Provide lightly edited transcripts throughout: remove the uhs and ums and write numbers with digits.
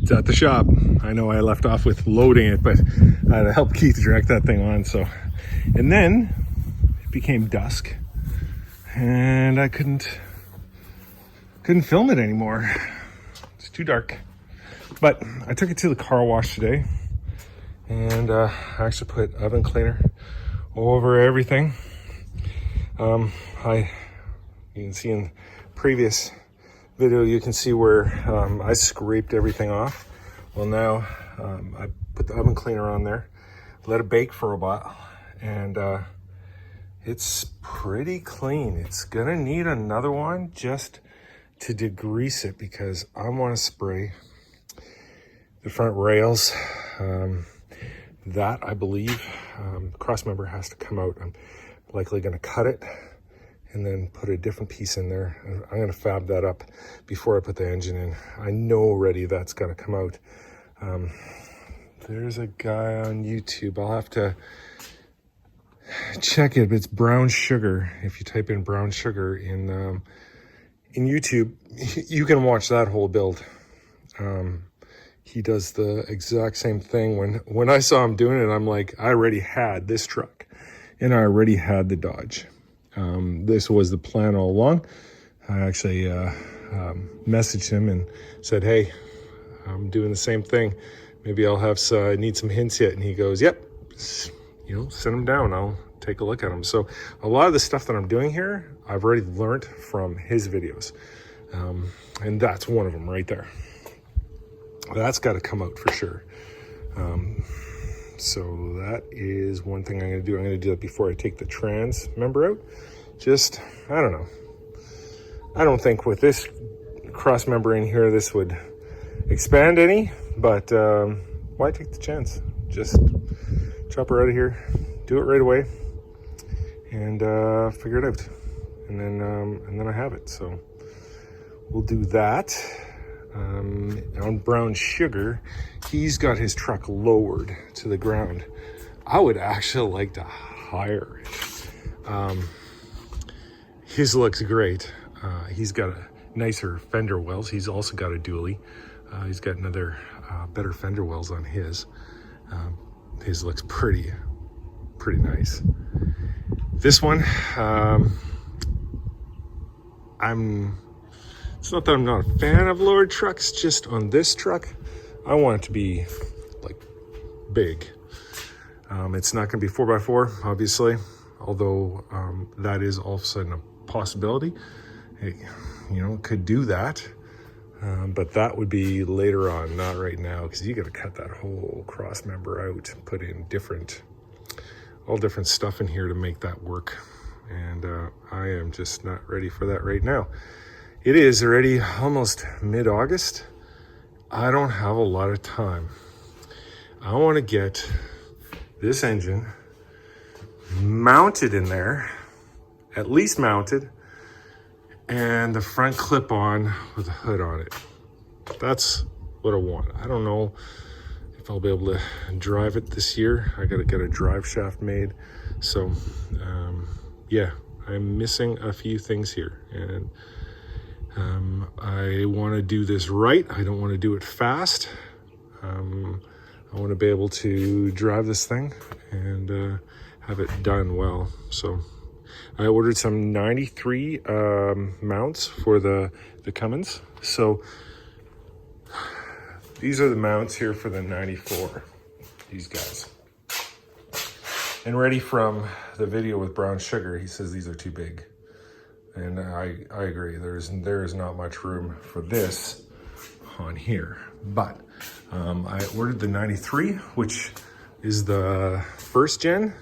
It's at the shop. I know I left off with loading it, but I had to help Keith direct that thing on. So, and then it became dusk, and I couldn't film it anymore. It's too dark. But I took it to the car wash today, and I actually put oven cleaner over everything. You can see in the previous video, you can see where I scraped everything off. Well, now I put the oven cleaner on there, let it bake for a while, and it's pretty clean. It's gonna need another one just to degrease it, because I want to spray the front rails. That I believe cross member has to come out. I'm likely going to cut it and then put a different piece in there. I'm going to fab that up before I put the engine in. I know already that's got to come out. There's a guy on YouTube. I'll have to check it, but it's brown sugar. If you type in brown sugar in YouTube, you can watch that whole build. He does the exact same thing. When I saw him doing it, I'm like, I already had this truck and I already had the Dodge. This was the plan all along. I actually messaged him and said, hey, I'm doing the same thing. Maybe I'll have need some hints yet. And he goes, yep, send them down. I'll take a look at them. So a lot of the stuff that I'm doing here, I've already learned from his videos. And that's one of them right there. That's got to come out for sure. So that is one thing I'm going to do. I'm going to do that before I take the trans member out. Just, I don't know. I don't think with this cross member in here, this would expand any, but why take the chance? Just chop her out of here, do it right away, and figure it out. And then I have it. So we'll do that. On brown sugar, he's got his truck lowered to the ground. I would actually like to hire it. His looks great. He's got a nicer fender wells. He's also got a dually. He's got another better fender wells on his. His looks pretty nice. This one, it's not that I'm not a fan of lowered trucks, just on this truck, I want it to be like big. It's not going to be 4x4, obviously, although that is all of a sudden a possibility. It, could do that, but that would be later on, not right now, because you got to cut that whole cross member out, put in all different stuff in here to make that work, and I am just not ready for that right now. It is already almost mid-August. I don't have a lot of time. I want to get this engine mounted in there, at least mounted, and the front clip on with a hood on it. That's what I want. I don't know if I'll be able to drive it this year. I got to get a drive shaft made. So, yeah, I'm missing a few things here. And I want to do this right. I don't want to do it fast. I want to be able to drive this thing and have it done well. So I ordered some 93 mounts for the Cummins. So these are the mounts here for the 94, these guys. And Reddy from the video with brown sugar, he says these are too big. And I agree, there is not much room for this on here. But I ordered the 93, which is the first gen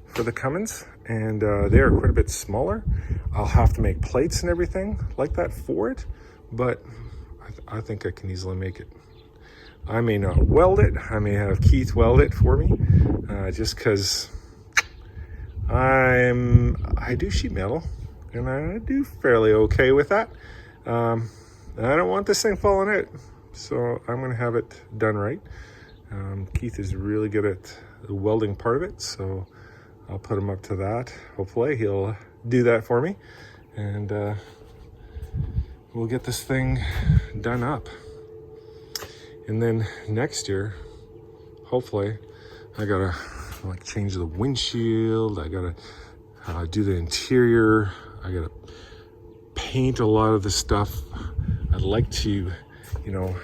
for the Cummins, and they are quite a bit smaller. I'll have to make plates and everything like that for it, but I think I can easily make it. I may not weld it, I may have Keith weld it for me, just because I do sheet metal. And I do fairly okay with that. I don't want this thing falling out, so I'm gonna have it done right. Keith is really good at the welding part of it, so I'll put him up to that. Hopefully he'll do that for me, and we'll get this thing done up. And then next year, hopefully, I gotta like change the windshield. I gotta do the interior. I gotta paint a lot of the stuff. I'd like to, you know,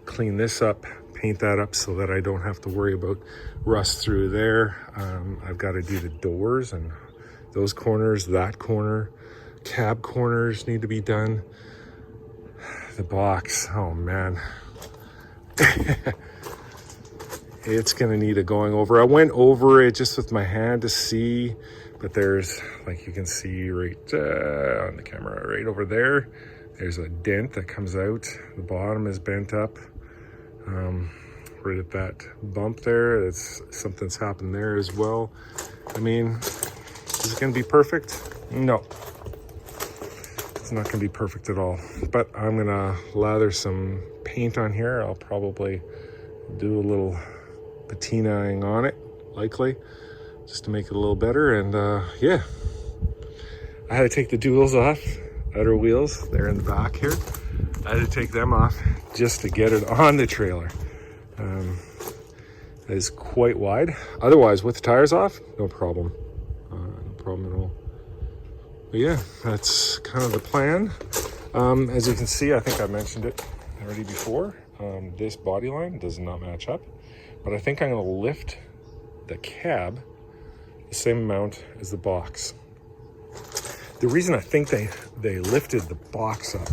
clean this up, paint that up so that I don't have to worry about rust through there. I've got to do the doors and those corners, that corner, cab corners need to be done. The box, oh man. It's gonna need a going over. I went over it just with my hand to see, but there's, like you can see right on the camera, right over there, there's a dent that comes out. The bottom is bent up. Right at that bump there, it's something's happened there as well. I mean, is it gonna be perfect? No. It's not gonna be perfect at all, but I'm gonna lather some paint on here. I'll probably do a little patinaing on it, likely, just to make it a little better. And yeah, I had to take the duals off, outer wheels, they're in the back here. I had to take them off just to get it on the trailer. That is quite wide. Otherwise, with the tires off, no problem. No problem at all. But yeah, that's kind of the plan. As you can see, I think I mentioned it already before. This body line does not match up, but I think I'm gonna lift the cab the same amount as the box. The reason I think they lifted the box up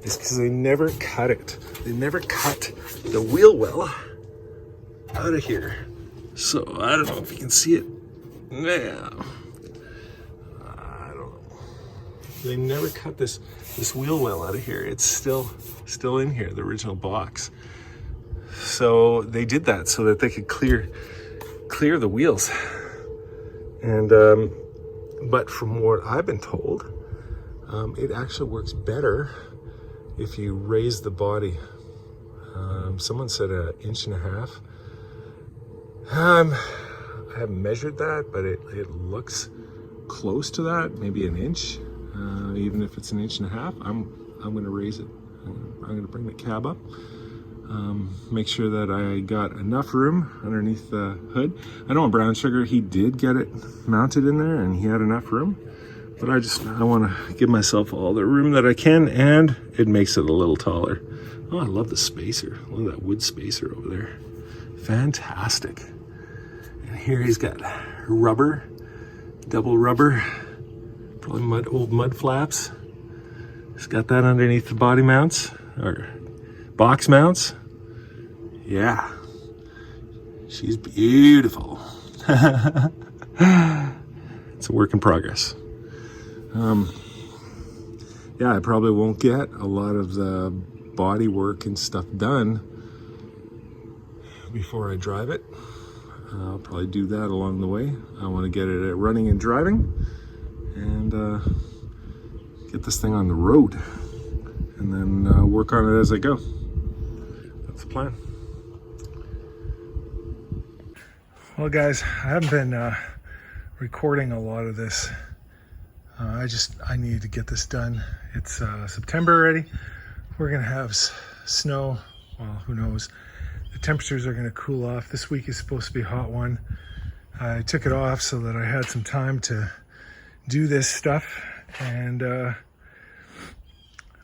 is because they never cut it. They never cut the wheel well out of here. So I don't know if you can see it. Yeah. I don't know. They never cut this wheel well out of here. It's still in here, the original box. So they did that so that they could clear the wheels. And but from what I've been told, it actually works better if you raise the body. Someone said 1.5 inches. I haven't measured that, but it looks close to that, maybe 1 inch. Even if it's 1.5 inches, I'm going to raise it. I'm going to bring the cab up. Make sure that I got enough room underneath the hood. I know on Brown Sugar, he did get it mounted in there and he had enough room. But I want to give myself all the room that I can, and it makes it a little taller. Oh, I love the spacer. Look at that wood spacer over there. Fantastic. And here he's got rubber, double rubber, probably old mud flaps. He's got that underneath the body mounts, or box mounts. Yeah. She's beautiful. It's a work in progress. Yeah, I probably won't get a lot of the body work and stuff done before I drive it. I'll probably do that along the way. I want to get it running and driving and get this thing on the road, and then work on it as I go. That's the plan. Well guys, I haven't been recording a lot of this. I need to get this done. It's September already. We're gonna have snow. Well, who knows? The temperatures are gonna cool off. This week is supposed to be a hot one. I took it off so that I had some time to do this stuff, and I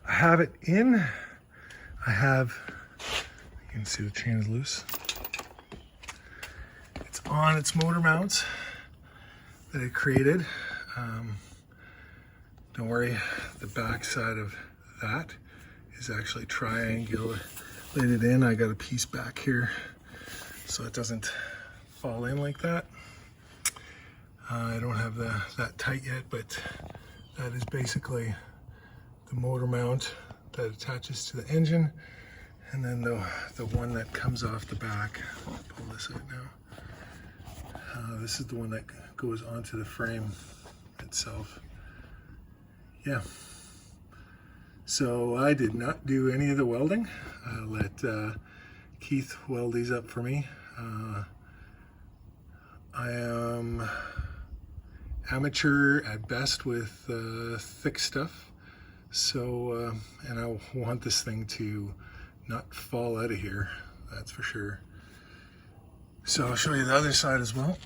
have it in. You can see the chain is loose. It's on its motor mounts that I created. Don't worry, the back side of that is actually triangulated in. I got a piece back here so it doesn't fall in like that. I don't have that tight yet, but that is basically the motor mount that attaches to the engine, and then the one that comes off the back. I'll pull this out now. This is the one that goes onto the frame itself. Yeah. So I did not do any of the welding. I let Keith weld these up for me. I am amateur at best with thick stuff. So, and I want this thing to not fall out of here. that's for sure. So I'll show you the other side as well.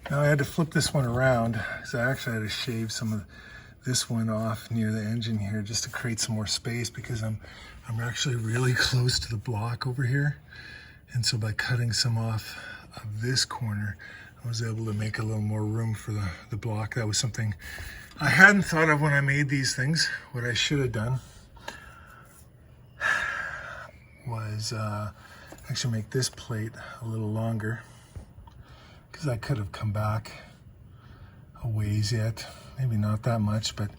Now I had to flip this one around because I actually had to shave some of this one off near the engine here just to create some more space, because I'm actually really close to the block over here. And so by cutting some off of this corner, I was able to make a little more room for the block. That was something I hadn't thought of when I made these things. What I should have done was actually make this plate a little longer, because I could have come back a ways yet. Maybe not that much, but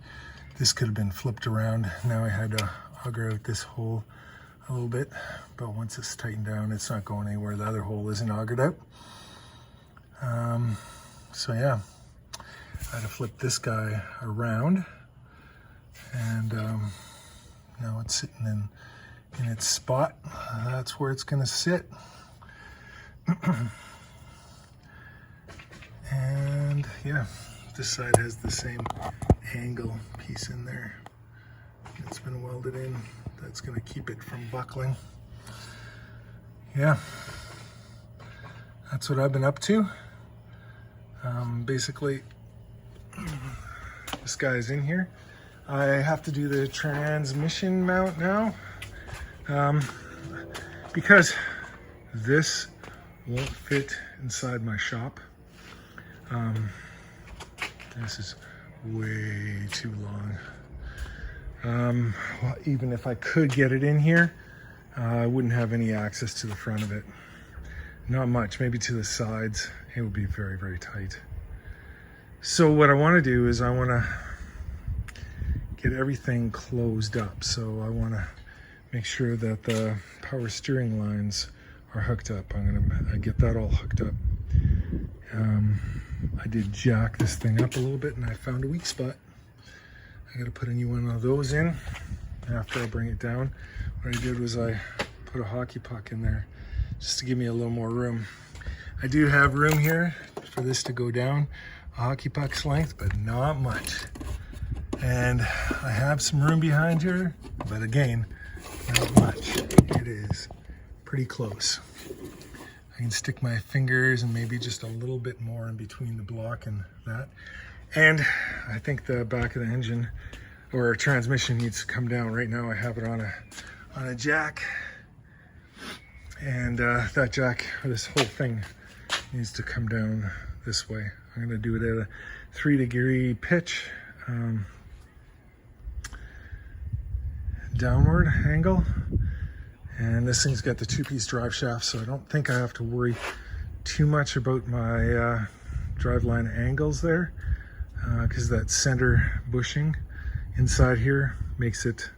this could have been flipped around. Now I had to auger out this hole a little bit, but once it's tightened down, it's not going anywhere. The other hole isn't augered out. So yeah, I had to flip this guy around, and now it's sitting in its spot. That's where it's gonna sit. And yeah, this side has the same angle piece in there. It's been welded in. That's gonna keep it from buckling. Yeah, that's what I've been up to. Basically, this guy is in here. I have to do the transmission mount now, because this won't fit inside my shop. This is way too long. Well, even if I could get it in here, I wouldn't have any access to the front of it. Not much, maybe to the sides. It would be very, very tight. So what I want to do is I want to get everything closed up. So I want to make sure that the power steering lines are hooked up. I'm going to get that all hooked up. I did jack this thing up a little bit, and I found a weak spot. I got to put a new one of those in after I bring it down. What I did was I put a hockey puck in there just to give me a little more room. I do have room here for this to go down a hockey puck's length, but not much. And I have some room behind here, but again, not much. It is pretty close. I can stick my fingers and maybe just a little bit more in between the block and that. And I think the back of the engine or transmission needs to come down. Right now I have it on a jack, and that jack, this whole thing needs to come down this way. I'm going to do it at a 3-degree pitch, downward angle. And this thing's got the 2-piece drive shaft, so I don't think I have to worry too much about my driveline angles there, because that center bushing inside here makes it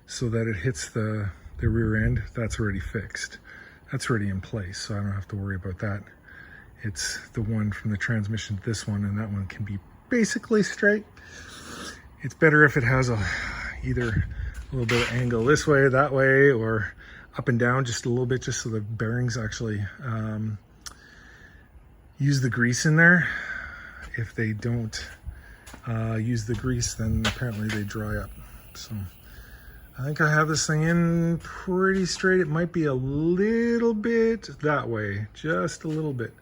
so that it hits the rear end. That's already fixed. That's already in place, so I don't have to worry about that. It's the one from the transmission to this one, and that one can be basically straight. It's better if it has either a little bit of angle this way, that way, or up and down just a little bit, just so the bearings actually use the grease in there. If they don't use the grease, then apparently they dry up. So I think I have this thing in pretty straight. It might be a little bit that way, just a little bit.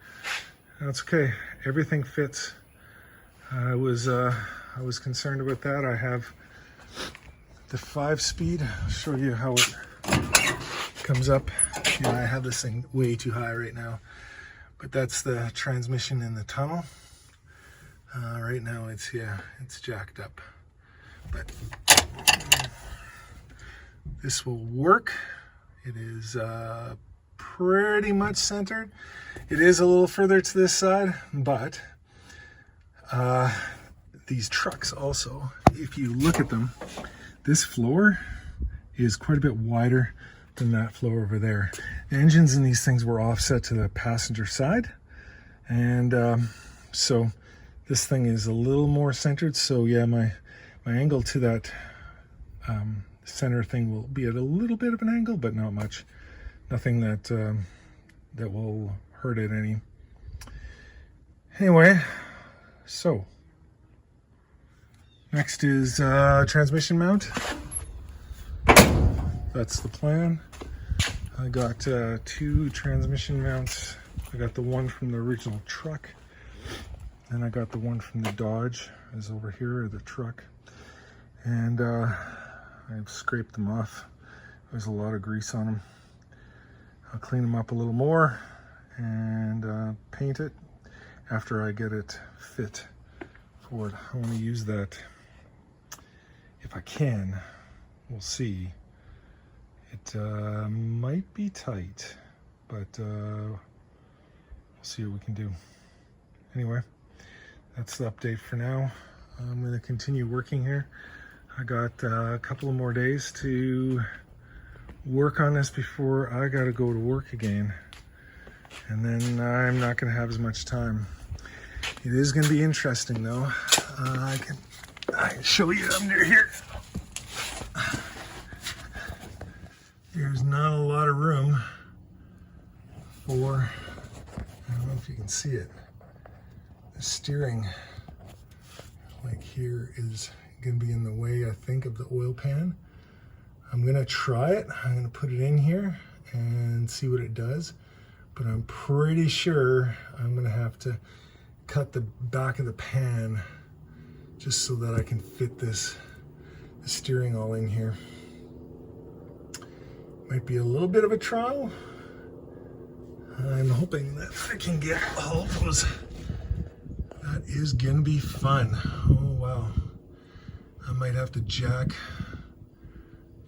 That's okay. Everything fits. I was concerned about that. I have the 5-speed. I'll show you how it comes up. Yeah, I have this thing way too high right now, but that's the transmission in the tunnel. Right now it's jacked up, but this will work. It is pretty much centered. It is a little further to this side, but these trucks also, if you look at them, this floor is quite a bit wider than that floor over there. The engines in these things were offset to the passenger side, and so this thing is a little more centered. So yeah, my angle to that center thing will be at a little bit of an angle, but not much. Nothing that that will hurt it any. Anyway, so Next is transmission mount. That's the plan. I got 2 transmission mounts. I got the one from the original truck, and I got the one from the Dodge, is over here, or the truck. And I've scraped them off. There's a lot of grease on them. I'll clean them up a little more and paint it after I get it fit for it. I want to use that if I can. We'll see. It might be tight, but we'll see what we can do. Anyway, that's the update for now. I'm going to continue working here. I got a couple of more days to work on this before I got to go to work again. And then I'm not going to have as much time. It is going to be interesting though. I can show you under here. There's not a lot of room for, I don't know if you can see it, the steering like here is going to be in the way, I think, of the oil pan. I'm going to try it. I'm going to put it in here and see what it does. But I'm pretty sure I'm going to have to cut the back of the pan just so that I can fit the steering all in here. Might be a little bit of a trial. I'm hoping that I can get all those. That is gonna be fun. Oh wow. I might have to jack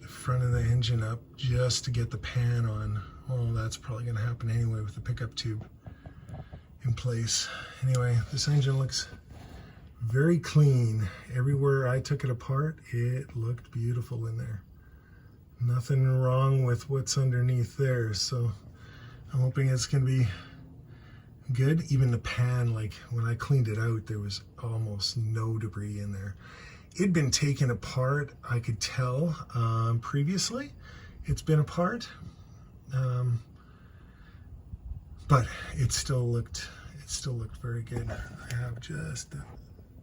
the front of the engine up just to get the pan on. Oh, that's probably gonna happen anyway with the pickup tube in place. Anyway, this engine looks very clean. Everywhere I took it apart, it looked beautiful in there. Nothing wrong with what's underneath there, so I'm hoping it's gonna be good. Even the pan, like when I cleaned it out, there was almost no debris in there. It'd been taken apart, I could tell previously. It's been apart, but it still looked very good. I have just the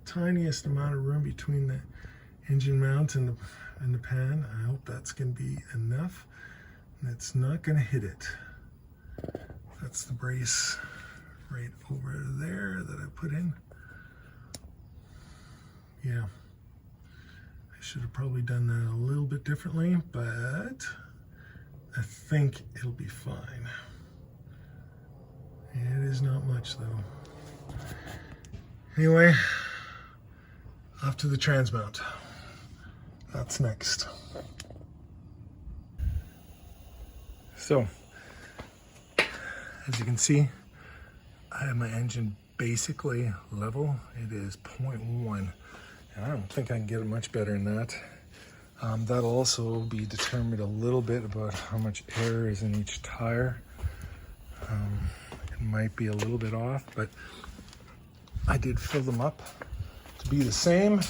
tiniest amount of room between the engine mount and the pan. I hope that's going to be enough. And it's not going to hit it. That's the brace right over there that I put in. Yeah. I should have probably done that a little bit differently, but I think it'll be fine. It is not much though. Anyway, off to the trans mount. That's next. So, as you can see, I have my engine basically level. It is 0.1, and I don't think I can get it much better than that. That'll also be determined a little bit about how much air is in each tire. It might be a little bit off, but I did fill them up to be the same.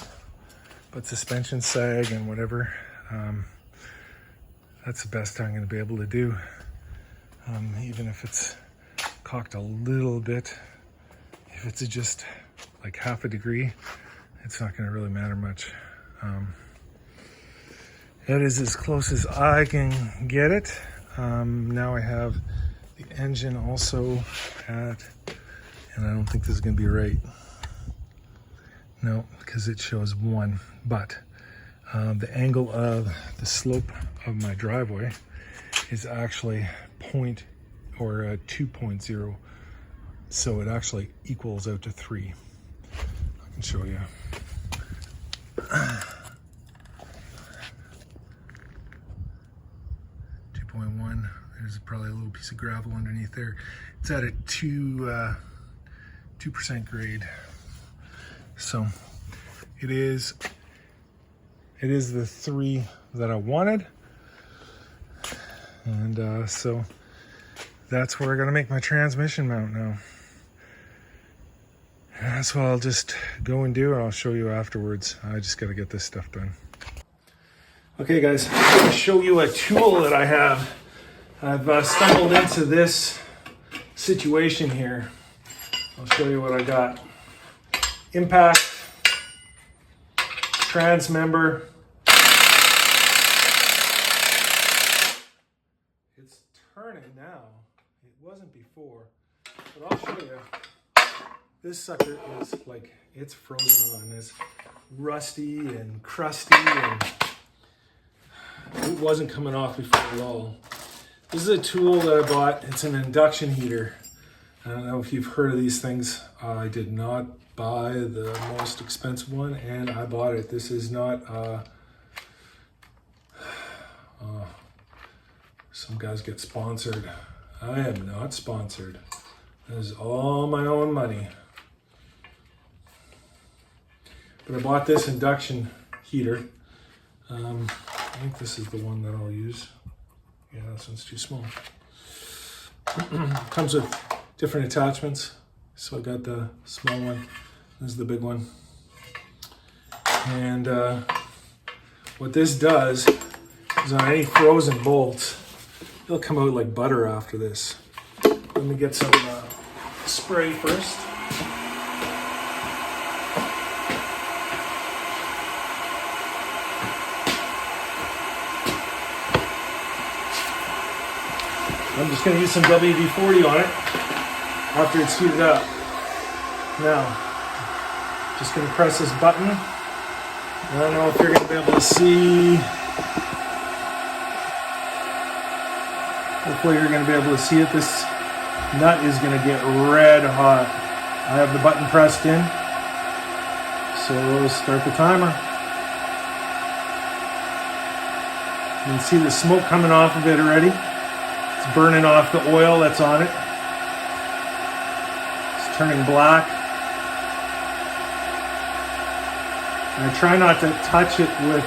But suspension sag and whatever, that's the best I'm going to be able to do. Even if it's cocked a little bit, if it's just like half a degree, it's not going to really matter much. It is as close as I can get it. Now I have the engine also at, and I don't think this is going to be right. No, because it shows 1, but the angle of the slope of my driveway is actually 2.0, so it actually equals out to 3. I can show you. 2.1. There's probably a little piece of gravel underneath there. It's at a 2% grade. So it is the 3 that I wanted, and so that's where I gotta make my transmission mount now. And that's what I'll just go and do, and I'll show you afterwards. I just gotta get this stuff done. Okay guys, I'm gonna show you a tool that I have. I've stumbled into this situation here. I'll show you what I got. Impact, trans member. It's turning now. It wasn't before. But I'll show you. This sucker is like, it's frozen on. It's rusty and crusty, and it wasn't coming off before at all. This is a tool that I bought. It's an induction heater. I don't know if you've heard of these things. I did not buy the most expensive one, and I bought it. This is not some guys get sponsored. I am not sponsored. This is all my own money. But I bought this induction heater. I think this is the one that I'll use. Yeah, this one's too small. Comes with different attachments. So I got the small one. This is the big one. And what this does is on any frozen bolts, it'll come out like butter after this. Let me get some spray first. I'm just going to use some WD-40 on it after it's heated up. Now, just going to press this button. I don't know if you're going to be able to see. Hopefully you're going to be able to see it. This nut is going to get red hot. I have the button pressed in. So we'll start the timer. You can see the smoke coming off of it already. It's burning off the oil that's on it. It's turning black. And I try not to touch it with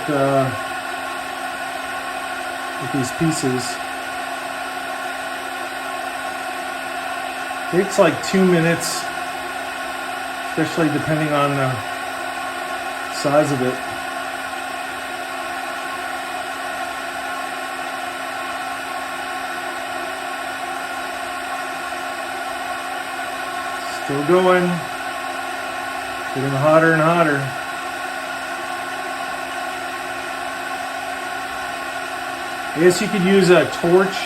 these pieces. It takes like 2 minutes, especially depending on the size of it. Still going, getting hotter and hotter. I guess you could use a torch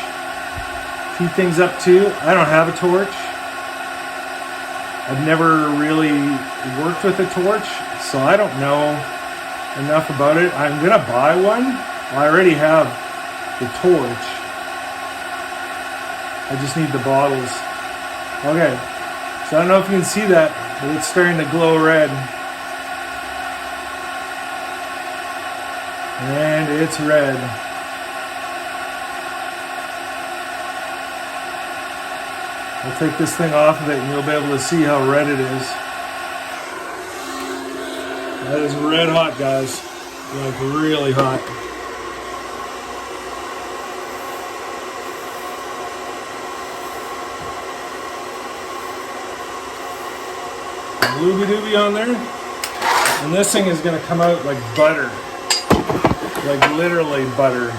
to heat things up too. I don't have a torch. I've never really worked with a torch, so I don't know enough about it. I'm gonna buy one. Well, I already have the torch. I just need the bottles. Okay. So I don't know if you can see that, but it's starting to glow red. And it's red. I'll take this thing off of it and you'll be able to see how red it is. That is red hot, guys. Like really hot. Looby dooby on there, and this thing is going to come out like butter, like literally butter.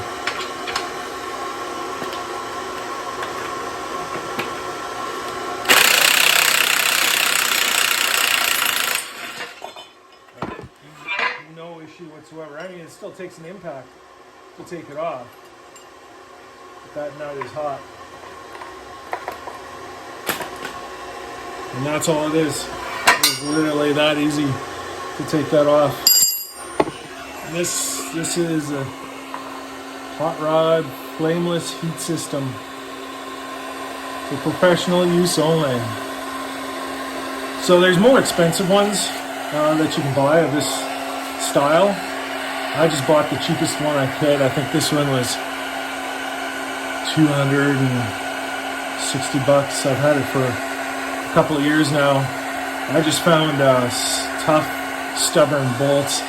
No issue whatsoever. I mean, it still takes an impact to take it off, but that nut is hot, and that's all it is. It's literally that easy to take that off. This is a hot rod flameless heat system for professional use only. So there's more expensive ones that you can buy of this style. I just bought the cheapest one I could. I think this one was $260. I've had it for a couple of years now. I just found tough, stubborn bolts.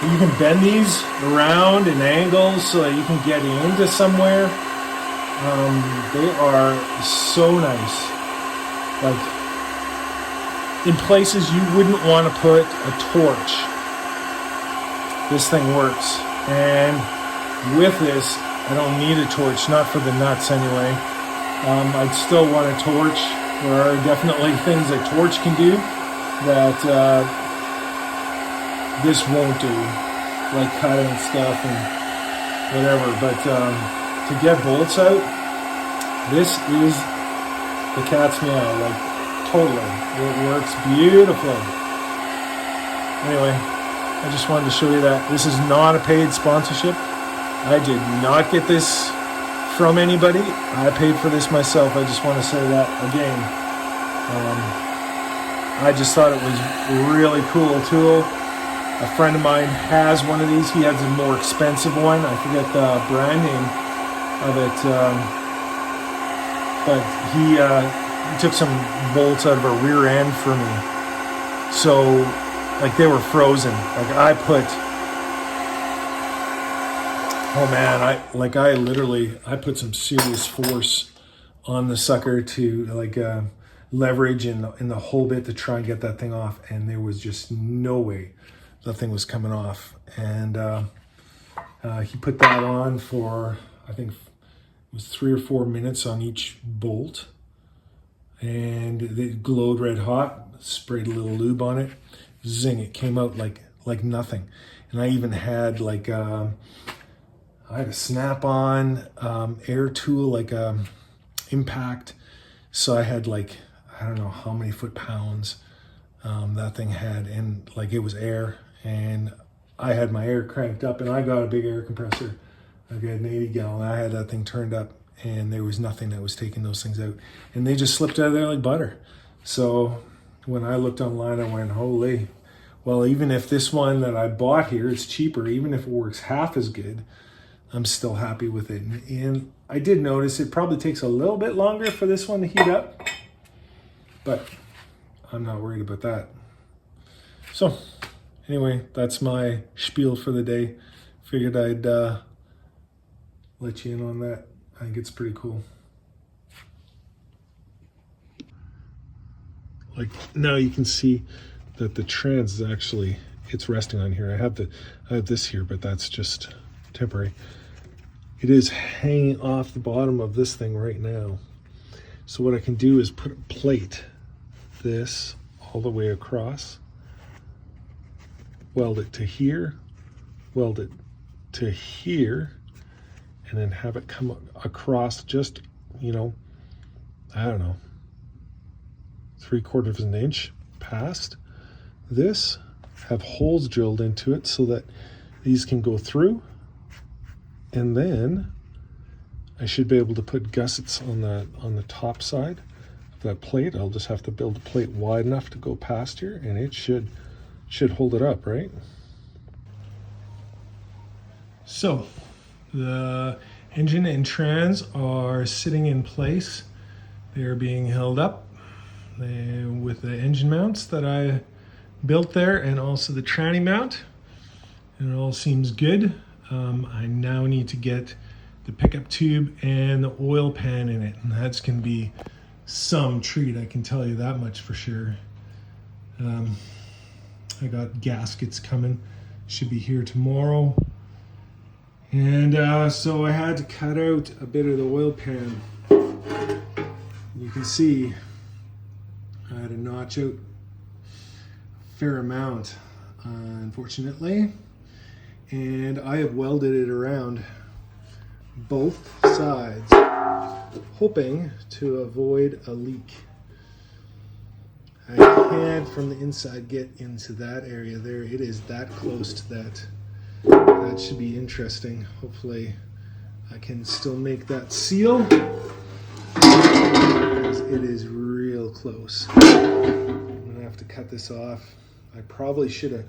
You can bend these around in angles so that you can get into somewhere. They are so nice. Like, in places you wouldn't want to put a torch, this thing works. And with this, I don't need a torch, not for the nuts anyway. I'd still want a torch. There are definitely things a torch can do that this won't do, like cutting stuff and whatever. But to get bolts out, this is the cat's meow, like totally. It works beautifully. Anyway, I just wanted to show you that. This is not a paid sponsorship. I did not get this from anybody. I paid for this myself. I just want to say that again. I just thought it was a really cool tool. A friend of mine has one of these. He has a more expensive one. I forget the brand name of it. But he took some bolts out of a rear end for me. So, like, they were frozen. Like, I put... Oh man, I put some serious force on the sucker to like leverage in the whole bit to try and get that thing off, and there was just no way that thing was coming off. And he put that on for, I think it was 3 or 4 minutes on each bolt, and it glowed red hot. Sprayed a little lube on it, zing! It came out like nothing. And I even had like I had a snap-on air tool, like impact. So I had like, I don't know how many foot-pounds that thing had, and like it was air. And I had my air cranked up, and I got a big air compressor. I got an 80 gallon. I had that thing turned up, and there was nothing that was taking those things out. And they just slipped out of there like butter. So when I looked online, I went, holy. Well, even if this one that I bought here is cheaper, even if it works half as good, I'm still happy with it. And I did notice it probably takes a little bit longer for this one to heat up, but I'm not worried about that. So anyway, that's my spiel for the day. Figured I'd let you in on that. I think it's pretty cool. Like, now you can see that the trans is actually, it's resting on here. I have this here, but that's just temporary. It is hanging off the bottom of this thing right now. So what I can do is put a plate this all the way across, weld it to here, weld it to here, and then have it come across just, you know, I don't know, 3/4 of an inch past this, have holes drilled into it so that these can go through. And then I should be able to put gussets on the top side of that plate. I'll just have to build a plate wide enough to go past here, and it should hold it up, right? So the engine and trans are sitting in place. They're being held up with the engine mounts that I built there, and also the tranny mount. And it all seems good. I now need to get the pickup tube and the oil pan in it, and that's going to be some treat, I can tell you that much for sure. I got gaskets coming, should be here tomorrow. And so I had to cut out a bit of the oil pan. You can see I had to notch out a fair amount, unfortunately. And I have welded it around both sides, hoping to avoid a leak. I can't from the inside get into that area there. It is that close to that. That should be interesting. Hopefully I can still make that seal, because it is real close. I'm gonna have to cut this off. I probably should have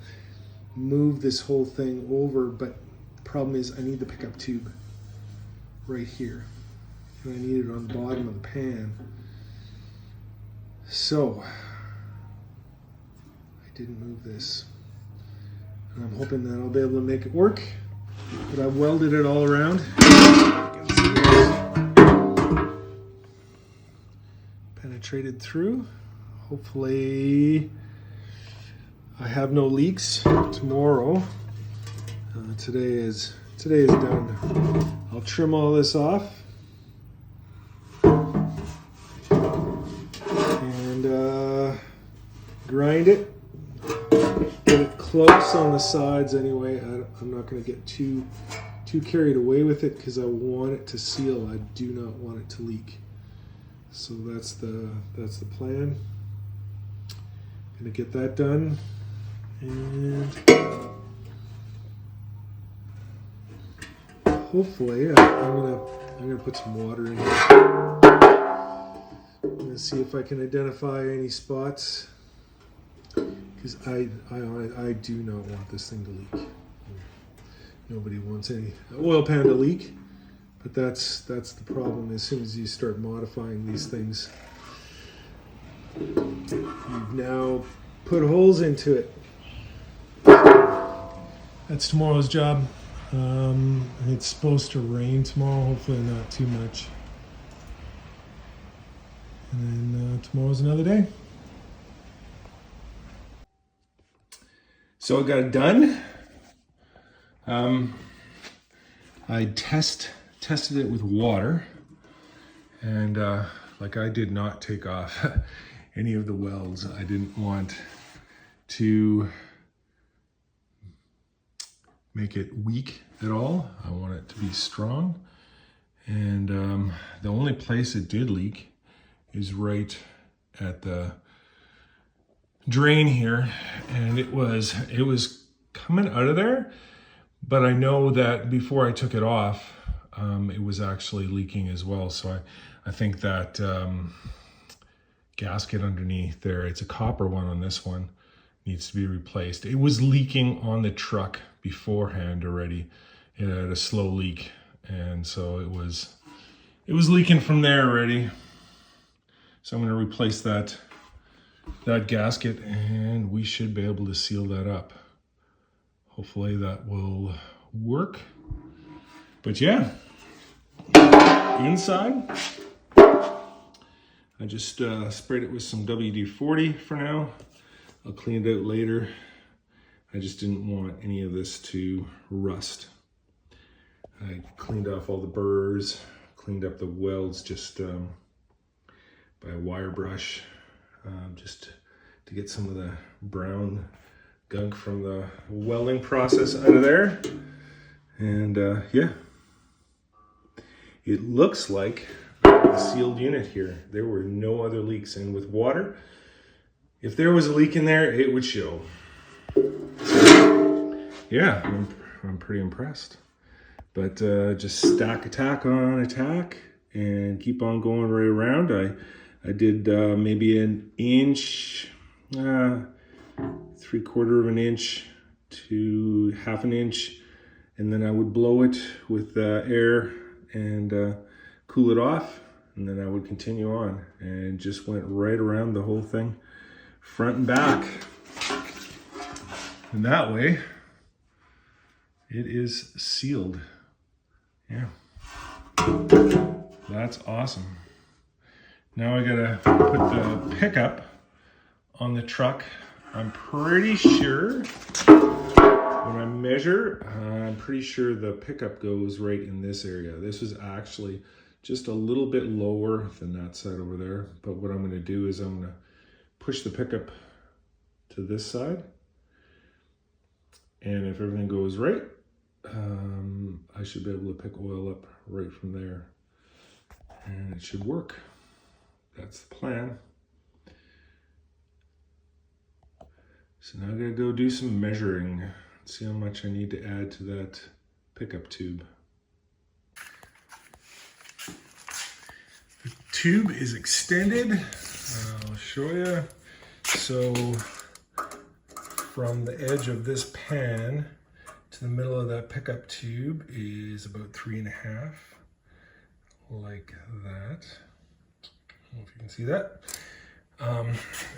move this whole thing over, but the problem is I need the pickup tube right here, and I need it on the bottom of the pan. So I didn't move this, and I'm hoping that I'll be able to make it work, but I've welded it all around. Penetrated through. Hopefully I have no leaks tomorrow. Today is done. I'll trim all this off and grind it, get it close on the sides anyway. I'm not going to get too carried away with it because I want it to seal. I do not want it to leak. So that's the plan. Gonna get that done, and hopefully I'm gonna put some water in here. I'm gonna see if I can identify any spots, because I do not want this thing to leak. Nobody wants any oil pan to leak, but that's the problem. As soon as you start modifying these things, you've now put holes into it. That's tomorrow's job. It's supposed to rain tomorrow, hopefully not too much. And then tomorrow's another day. So I got it done. I tested it with water, and like I did not take off any of the welds. I didn't want to make it weak at all. I want it to be strong. And the only place it did leak is right at the drain here, and it was coming out of there, but I know that before I took it off, it was actually leaking as well. So I think that gasket underneath there, it's a copper one on this one, needs to be replaced. It was leaking on the truck beforehand already. It had a slow leak, and so it was leaking from there already. So I'm going to replace that gasket, and we should be able to seal that up. Hopefully that will work. But yeah, inside, I just sprayed it with some WD-40 for now. I'll clean it out later. I just didn't want any of this to rust. I cleaned off all the burrs, cleaned up the welds just by a wire brush, just to get some of the brown gunk from the welding process out of there. And yeah, it looks like a sealed unit here. There were no other leaks, and with water, if there was a leak in there, it would show. So, yeah, I'm pretty impressed. But just stack attack on attack and keep on going right around. I did maybe an inch, 3/4 of an inch to half an inch, and then I would blow it with air and cool it off, and then I would continue on, and just went right around the whole thing, front and back. And that way, it is sealed. Yeah, that's awesome. Now I gotta put the pickup on the truck. I'm pretty sure, when I measure, I'm pretty sure the pickup goes right in this area. This is actually just a little bit lower than that side over there. But what I'm gonna do is I'm gonna push the pickup to this side. And if everything goes right, I should be able to pick oil up right from there, and it should work. That's the plan. So now I gotta go do some measuring, see how much I need to add to that pickup tube. The tube is extended. I'll show you. So from the edge of this pan to the middle of that pickup tube is about 3.5, like that. I don't know if you can see that.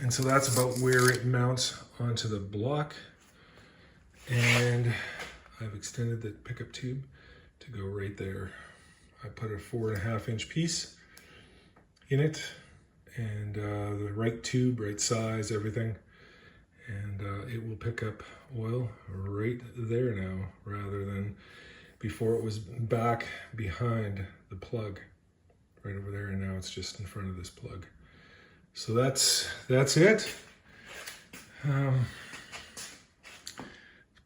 And so that's about where it mounts onto the block. And I've extended the pickup tube to go right there. I put a 4.5-inch piece in it, and the right tube, right size, everything. And it will pick up oil right there now, rather than before it was back behind the plug right over there, and now it's just in front of this plug. So that's it.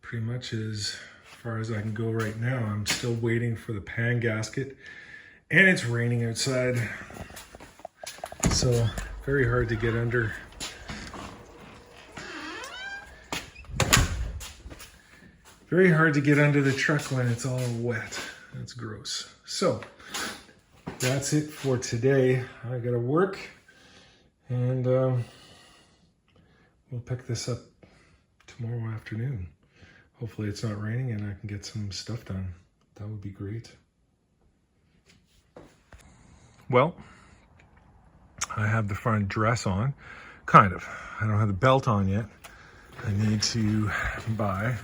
pretty much as far as I can go right now. I'm still waiting for the pan gasket, and it's raining outside, so very hard to get under. Very hard to get under the truck when it's all wet. That's gross. So that's it for today. I gotta work, and we'll pick this up tomorrow afternoon. Hopefully it's not raining and I can get some stuff done. That would be great. Well, I have the front dress on, kind of. I don't have the belt on yet. I need to buy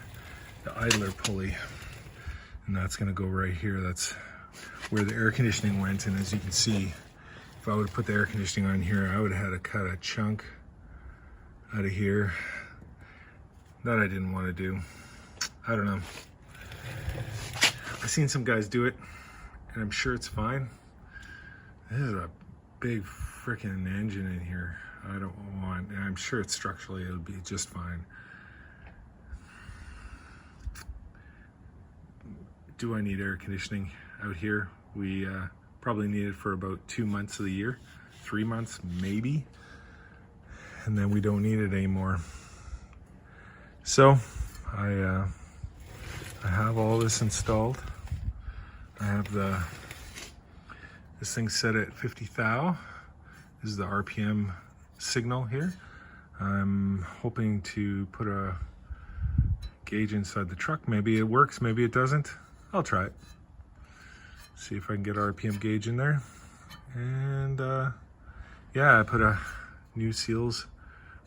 the idler pulley, and that's gonna go right here. That's where the air conditioning went, and as you can see, if I would have put the air conditioning on here, I would have had to cut a chunk out of here that I didn't want to do. I don't know. I've seen some guys do it, and I'm sure it's fine. This is a big freaking engine in here. I don't want, and I'm sure it's structurally, it'll be just fine. Do I need air conditioning out here? We probably need it for about 2 months of the year, 3 months maybe, and then we don't need it anymore. So I have all this installed. I have this thing set at 50 thou. This is the RPM signal here. I'm hoping to put a gauge inside the truck. Maybe it works, maybe it doesn't. I'll try it. See if I can get RPM gauge in there. And yeah, I put a new seals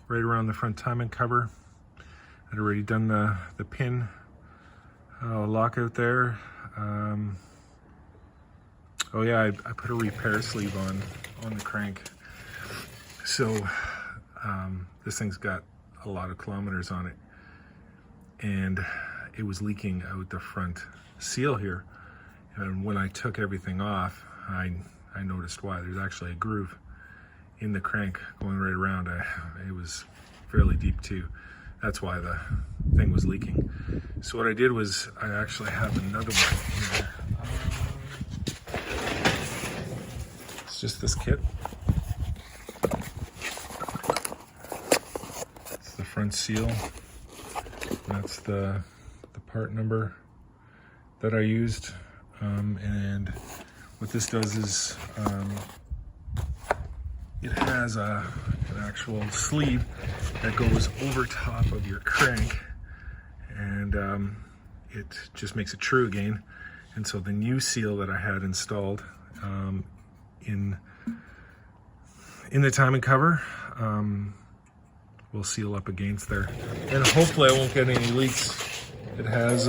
right around the front timing cover. I'd already done the pin lockout there. Oh yeah, I put a repair sleeve on the crank. So this thing's got a lot of kilometers on it, and it was leaking out the front seal here. And when I took everything off, I noticed why. There's actually a groove in the crank going right around. It was fairly deep too. That's why the thing was leaking. So what I did was I actually have another one here. It's just this kit. It's the front seal. That's the part number that I used. And what this does is it has an actual sleeve that goes over top of your crank, and it just makes it true again. And so the new seal that I had installed in the timing cover will seal up against there, and hopefully I won't get any leaks. It has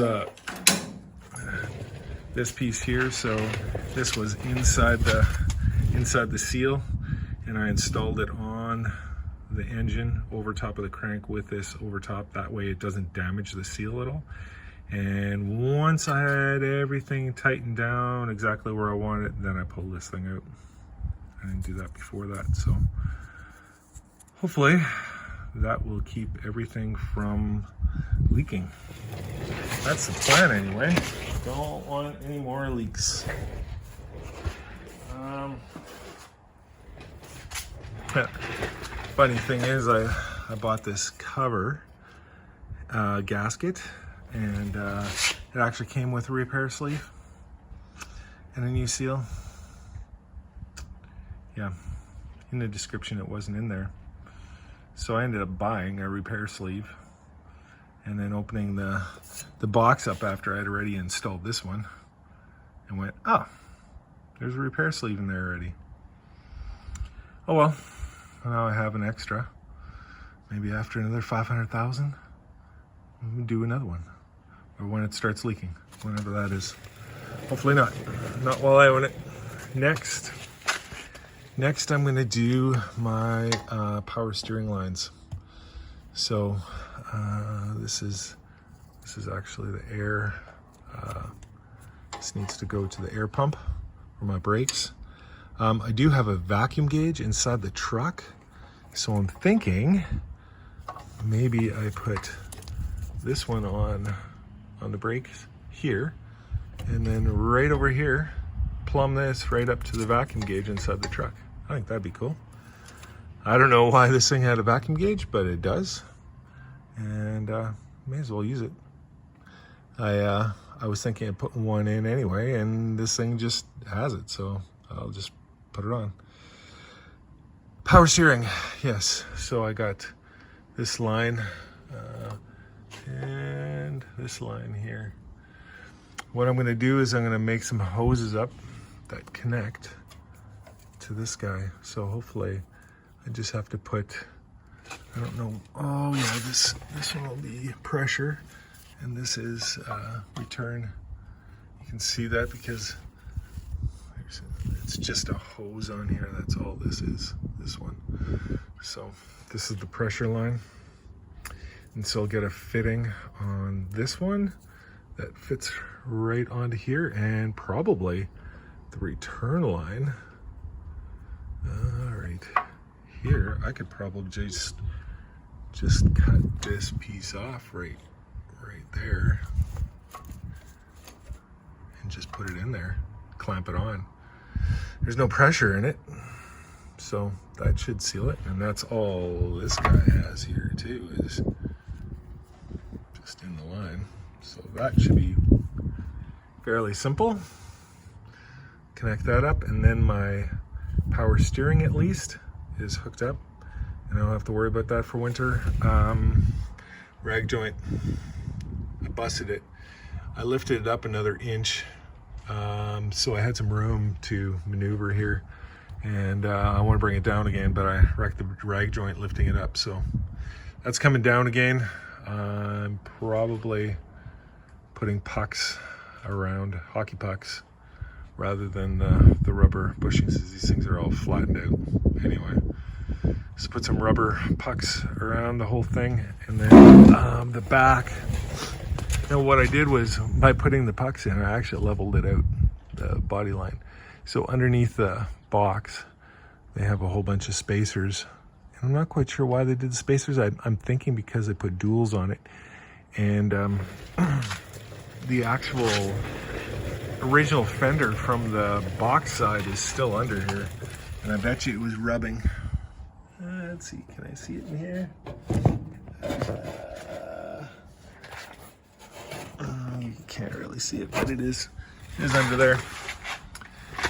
this piece here, so this was inside the seal, and I installed it on the engine over top of the crank with this over top. That way it doesn't damage the seal at all. And once I had everything tightened down exactly where I wanted it, then I pulled this thing out. I didn't do that before that, so hopefully that will keep everything from leaking. That's the plan anyway. Don't want any more leaks. Funny thing is, I bought this cover gasket, and it actually came with a repair sleeve and a new seal. Yeah, in the description it wasn't in there. So I ended up buying a repair sleeve and then opening the box up after I'd already installed this one and went, oh, there's a repair sleeve in there already. Oh well, now I have an extra. Maybe after another 500,000, we'll do another one. Or when it starts leaking, whenever that is. Hopefully not. Not while I own it. Next I'm gonna do my power steering lines. So this is actually the air. This needs to go to the air pump for my brakes. I do have a vacuum gauge inside the truck, so I'm thinking maybe I put this one on the brakes here, and then right over here, plumb this right up to the vacuum gauge inside the truck. I think that'd be cool. I don't know why this thing had a vacuum gauge, but it does, and may as well use it. I was thinking of putting one in anyway, and this thing just has it, so I'll just put it on. Power steering, yes. So I got this line and this line here. What I'm gonna do is I'm gonna make some hoses up that connect to this guy. So hopefully I just have to put, I don't know, oh yeah, this one will be pressure, and this is return. You can see that because it's just a hose on here. That's all this is, this one. So this is the pressure line. And so I'll get a fitting on this one that fits right onto here, and probably the return line. All right, here I could probably just cut this piece off right there and just put it in there, clamp it on. There's no pressure in it, so that should seal it. And that's all this guy has here too, is just in the line. So that should be fairly simple. Connect that up, and then my power steering at least is hooked up, and I don't have to worry about that for winter. Rag joint, I busted it. I lifted it up another inch, so I had some room to maneuver here, and I want to bring it down again, but I wrecked the rag joint lifting it up, so that's coming down again. I'm probably putting pucks around, hockey pucks, rather than the rubber bushings, as these things are all flattened out anyway. So put some rubber pucks around the whole thing, and then the back. Now what I did was, by putting the pucks in, I actually leveled it out, the body line. So underneath the box, they have a whole bunch of spacers. And I'm not quite sure why they did the spacers. I'm thinking because they put duals on it. And the actual original fender from the box side is still under here. And I bet you it was rubbing. Let's see, can I see it in here? You can't really see it, but it is under there.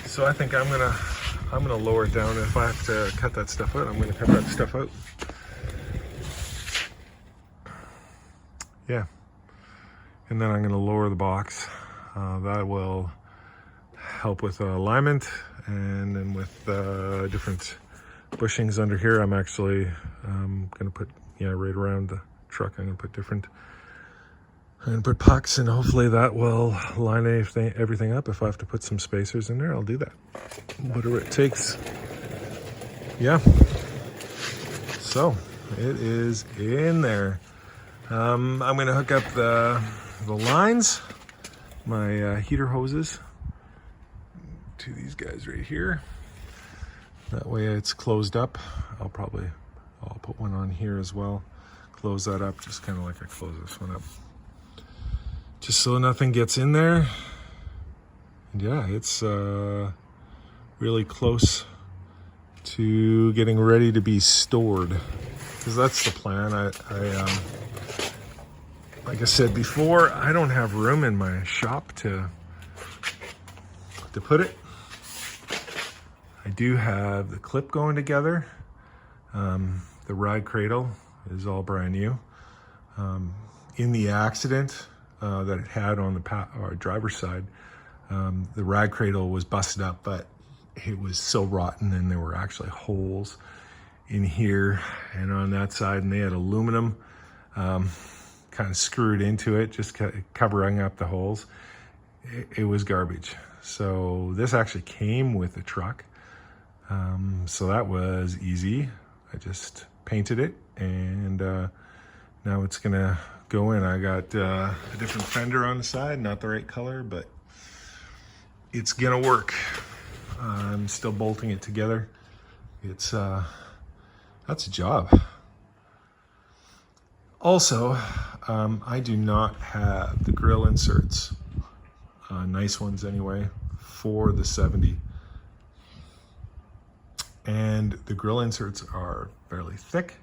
So I think I'm gonna lower it down. If I have to cut that stuff out, I'm gonna cut that stuff out. Yeah, and then I'm gonna lower the box. That will help with alignment, and then with different bushings under here. I'm actually gonna put, right around the truck, I'm gonna put different, and put pucks, and hopefully that will line everything up. If I have to put some spacers in there, I'll do that. Whatever it takes. Yeah. So it is in there. I'm gonna hook up the lines, my heater hoses, to these guys right here. That way it's closed up. I'll put one on here as well. Close that up, just kind of like I close this one up. Just so nothing gets in there. And yeah, it's really close to getting ready to be stored, because that's the plan. I like I said before, I don't have room in my shop to put it. I do have the clip going together. The ride cradle is all brand new. In the accident that it had on the driver's side, the ride cradle was busted up, but it was so rotten, and there were actually holes in here and on that side, and they had aluminum kind of screwed into it, just covering up the holes. It was garbage. So this actually came with the truck. So that was easy. I just painted it, and now it's gonna go in. I got a different fender on the side, not the right color, but it's gonna work. I'm still bolting it together. It's that's a job. Also, I do not have the grill inserts, nice ones anyway, for the 70. And the grill inserts are fairly thick,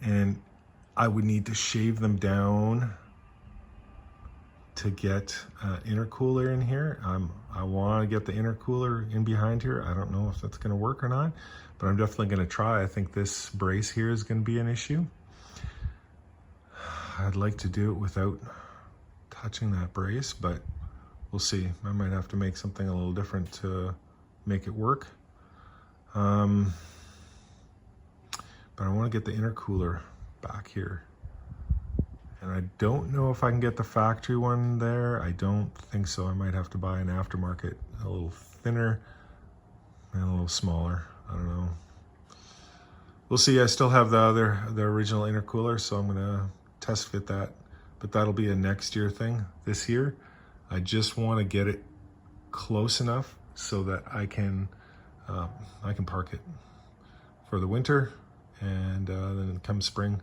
and I would need to shave them down to get intercooler in here. I want to get the intercooler in behind here. I don't know if that's going to work or not, but I'm definitely going to try. I think this brace here is going to be an issue. I'd like to do it without touching that brace, but we'll see. I might have to make something a little different to make it work. But I want to get the intercooler back here. And I don't know if I can get the factory one there. I don't think so. I might have to buy an aftermarket, a little thinner and a little smaller. I don't know. We'll see. I still have the original intercooler, so I'm gonna test fit that, but that'll be a next year thing. This year, I just want to get it close enough so that I can park it for the winter, and then come spring,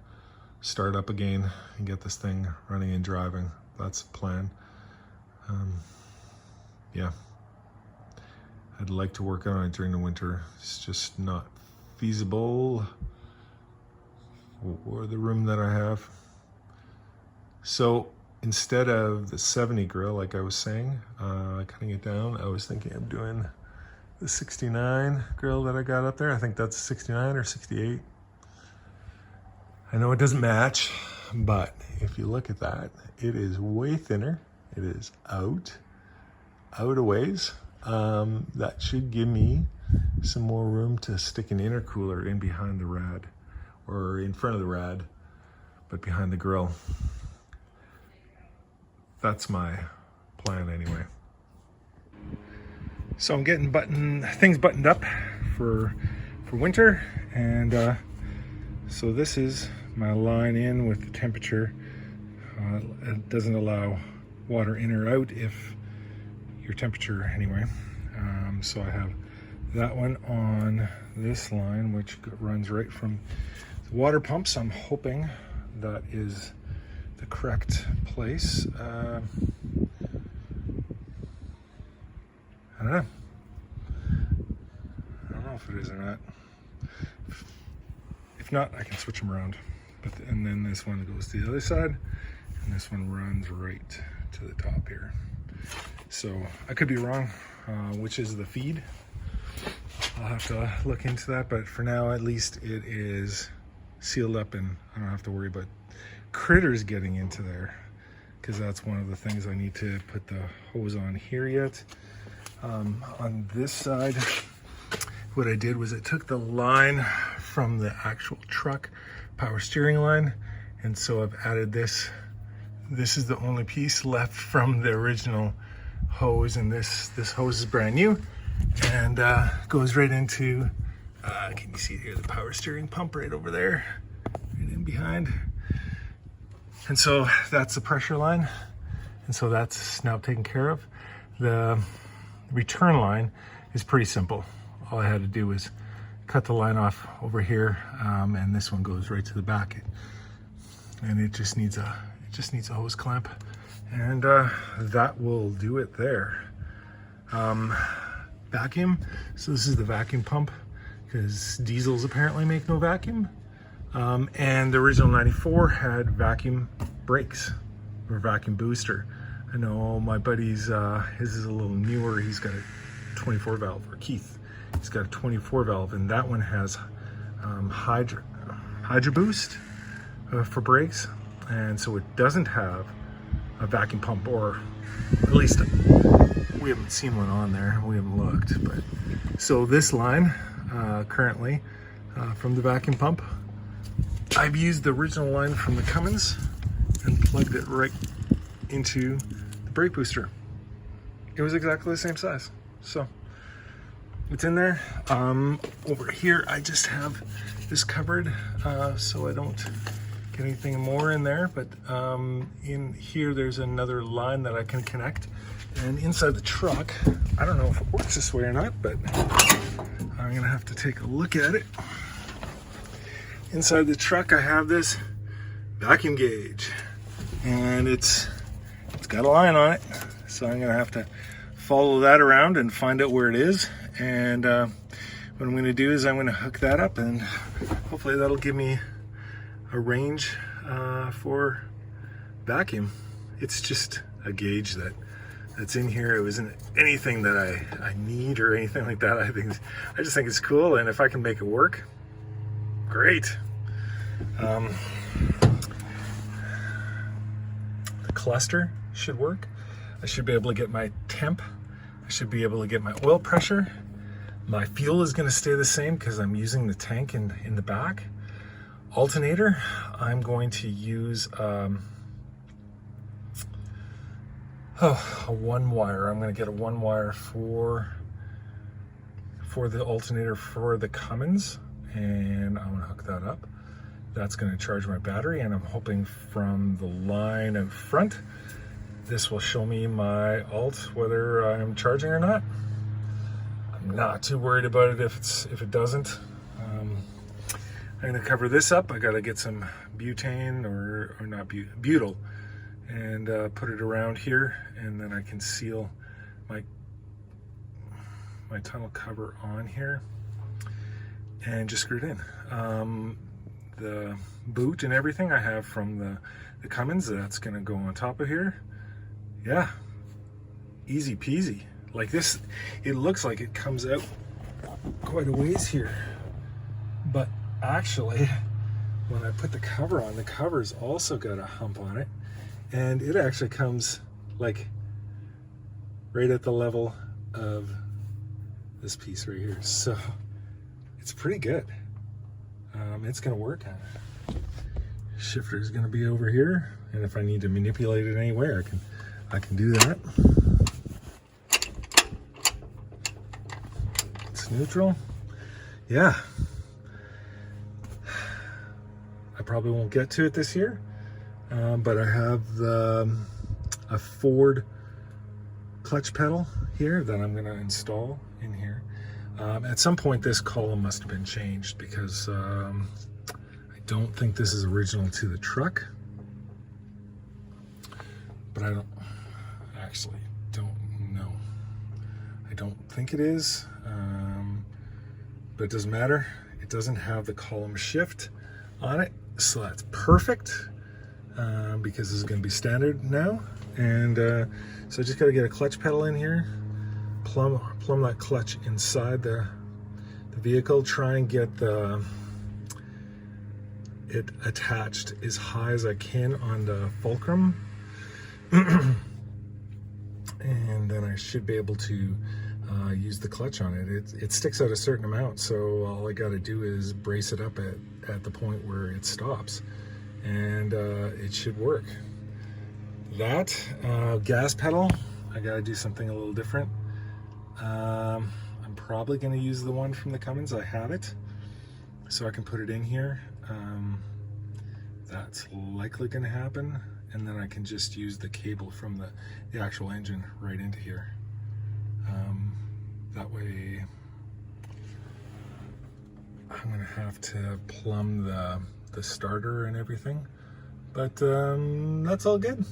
start up again and get this thing running and driving. That's the plan. Yeah, I'd like to work on it during the winter. It's just not feasible for the room that I have. So instead of the 70 grill, like I was saying, cutting it down, I was thinking of doing the 69 grill that I got up there. I think that's 69 or 68. I know it doesn't match, but if you look at that, it is way thinner. It is out a ways. That should give me some more room to stick an intercooler in behind the rad, or in front of the rad, but behind the grill. That's my plan anyway. So I'm getting things buttoned up for winter, and so this is my line in with the temperature. It doesn't allow water in or out if your temperature anyway. So I have that one on this line, which runs right from the water pumps. I'm hoping that is the correct place. I don't know. I don't know if it is or not. If not, I can switch them around. And then this one goes to the other side, and this one runs right to the top here. So I could be wrong, which is the feed. I'll have to look into that, but for now, at least it is sealed up, and I don't have to worry about critters getting into there, because that's one of the things I need to put the hose on here yet. On this side, what I did was I took the line from the actual truck power steering line, and so I've added this. This is the only piece left from the original hose, and this hose is brand new, and goes right into, can you see here, the power steering pump right over there, right in behind. And so that's the pressure line, and so that's now taken care of. The return line is pretty simple. All I had to do was cut the line off over here, and this one goes right to the back, and it just needs a hose clamp, and that will do it there. Vacuum. So this is the vacuum pump, because diesels apparently make no vacuum. And the original 94 had vacuum brakes or vacuum booster. I know my buddy's, his is a little newer. He's got a 24 valve, or Keith. He's got a 24 valve, and that one has Hydra Boost for brakes, and so it doesn't have a vacuum pump, or at least we haven't seen one on there. We haven't looked, but so this line currently from the vacuum pump, I've used the original line from the Cummins and plugged it right into the brake booster. It was exactly the same size, so it's in there. Over here, I just have this covered so I don't get anything more in there, but in here there's another line that I can connect, and inside the truck, I don't know if it works this way or not, but I'm gonna have to take a look at it. Inside the truck, I have this vacuum gauge. and it's got a line on it. So I'm gonna have to follow that around and find out where it is. And what I'm gonna do is I'm gonna hook that up, and hopefully that'll give me a range for vacuum. It's just a gauge that's in here. It wasn't anything that I need or anything like that. I just think it's cool, and if I can make it work, great. The cluster should work. I should be able to get my temp. I should be able to get my oil pressure. My fuel is going to stay the same because I'm using the tank in the back. Alternator, I'm going to use a one wire. I'm going to get a one wire for the alternator for the Cummins, and I'm going to hook that up. That's going to charge my battery, and I'm hoping from the line out front this will show me my alt whether I'm charging or not. I'm not too worried about it if it doesn't. I'm going to cover this up. I got to get some butane or not butyl and put it around here, and then I can seal my tunnel cover on here and just screw it in. The boot and everything I have from the Cummins, that's going to go on top of here. Yeah, easy peasy. Like this, it looks like it comes out quite a ways here, but actually when I put the cover on, the cover's also got a hump on it, and it actually comes like right at the level of this piece right here. So it's pretty good. It's gonna work on it. Shifter is gonna be over here, and if I need to manipulate it anywhere, I can do that. It's neutral. Yeah. I probably won't get to it this year, but I have a Ford clutch pedal here that I'm going to install in here. At some point this column must have been changed because I don't think this is original to the truck, but I don't know. I don't think it is, but it doesn't matter. It doesn't have the column shift on it, so that's perfect because this is going to be standard now. And so I just got to get a clutch pedal in here, plumb that clutch inside the vehicle, try and get it attached as high as I can on the fulcrum, and then I should be able to use the clutch on it. It sticks out a certain amount, so all I got to do is brace it up at the point where it stops, and it should work. That gas pedal, I got to do something a little different. I'm probably going to use the one from the Cummins. I have it, so I can put it in here. That's likely going to happen, and then I can just use the cable from the actual engine right into here. That way I'm going to have to plumb the starter and everything, but that's all good.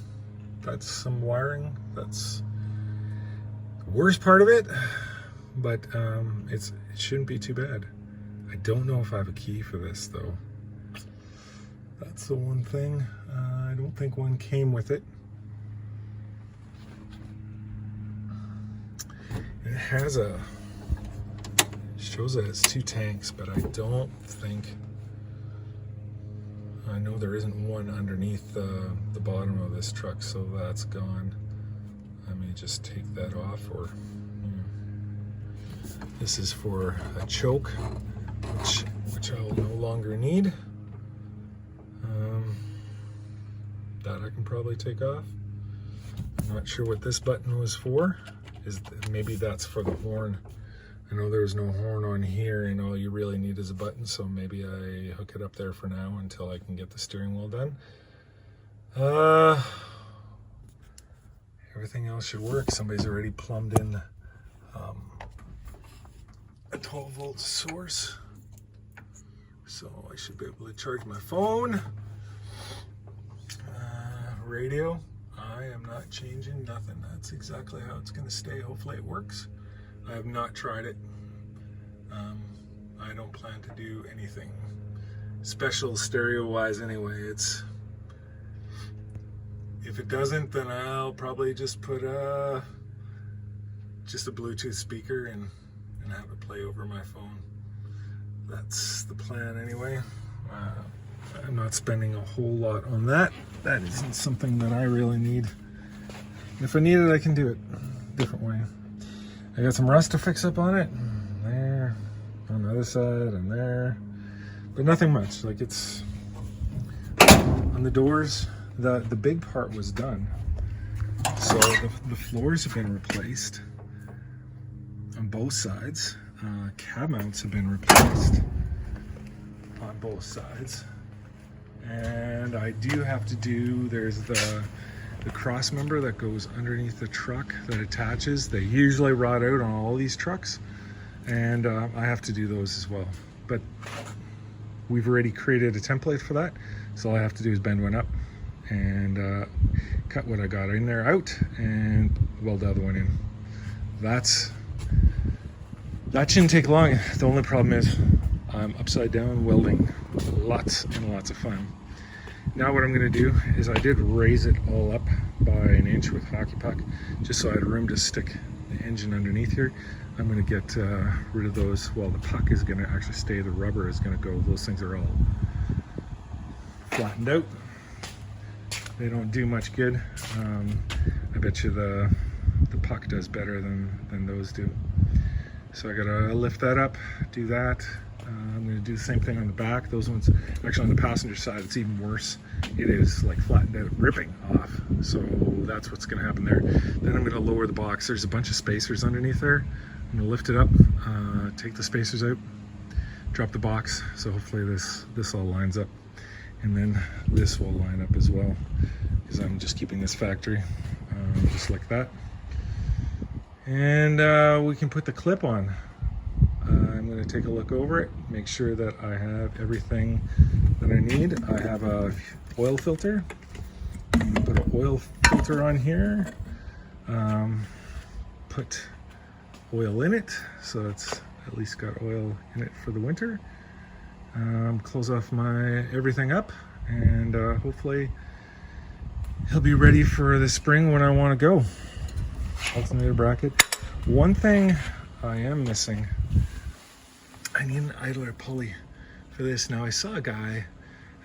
That's some wiring. That's the worst part of it, but it shouldn't be too bad. I don't know if I have a key for this though. That's the one thing. I don't think one came with it. It has shows that it's 2 tanks, but I don't think, I know there isn't one underneath the bottom of this truck, so that's gone. I may just take that off, or this is for a choke, which I will no longer need. That I can probably take off. I'm not sure what this button was for. Maybe that's for the horn. I know there's no horn on here, and all you really need is a button, so maybe I hook it up there for now until I can get the steering wheel done. Everything else should work. Somebody's already plumbed in a 12-volt source, so I should be able to charge my phone. radio, I am not changing nothing. That's exactly how it's going to stay. Hopefully it works. I have not tried it. I don't plan to do anything special stereo wise anyway. If it doesn't, then I'll probably just put just a Bluetooth speaker and have it play over my phone. That's the plan anyway. I'm not spending a whole lot on that. That isn't something that I really need. If I need it, I can do it a different way. I got some rust to fix up on it. There, on the other side, and there. But nothing much. Like, it's on the doors. The big part was done. So the floors have been replaced on both sides. Cab mounts have been replaced on both sides. And I do have to do, there's the cross member that goes underneath the truck that attaches. They usually rot out on all these trucks, and I have to do those as well. But we've already created a template for that, so all I have to do is bend one up and cut what I got in there out and weld the other one in. That shouldn't take long. The only problem is I'm upside down welding. Lots and lots of fun. Now what I'm going to do is I did raise it all up by an inch with hockey puck, just so I had room to stick the engine underneath here. I'm going to get rid of those. Well, the puck is going to actually stay. The rubber is going to go. Those things are all flattened out. They don't do much good. I bet you the puck does better than those do. So I gotta lift that up, do that. I'm gonna do the same thing on the back. Those ones, actually on the passenger side, it's even worse. It is like flattened out, ripping off. So that's what's gonna happen there. Then I'm gonna lower the box. There's a bunch of spacers underneath there. I'm gonna lift it up, take the spacers out, drop the box. So hopefully this all lines up. And then this will line up as well, because I'm just keeping this factory, just like that. And we can put the clip on. I'm going to take a look over it, make sure that I have everything that I need. I have a oil filter. I'm going to put an oil filter on here. Put oil in it, so it's at least got oil in it for the winter. Close off my everything up, and hopefully he'll be ready for the spring when I want to go. Alternator bracket. One thing I am missing, I need an idler pulley for this. Now I saw a guy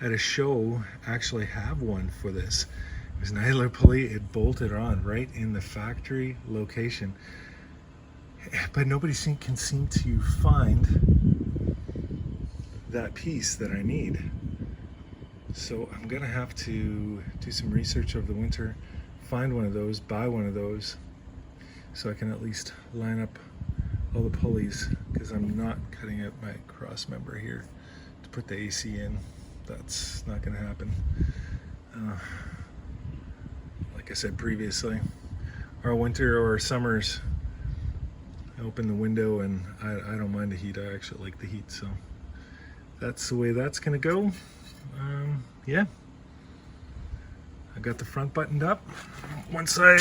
at a show actually have one for this. It was an idler pulley. It bolted on right in the factory location, but nobody can seem to find that piece that I need. So I'm gonna have to do some research over the winter, find one of those, buy one of those, so I can at least line up all the pulleys, because I'm not cutting out my cross member here to put the AC in. That's not gonna happen. Like I said previously, our winter or summers, I open the window and I don't mind the heat. I actually like the heat, so that's the way that's gonna go. Yeah, I got the front buttoned up. Once I'm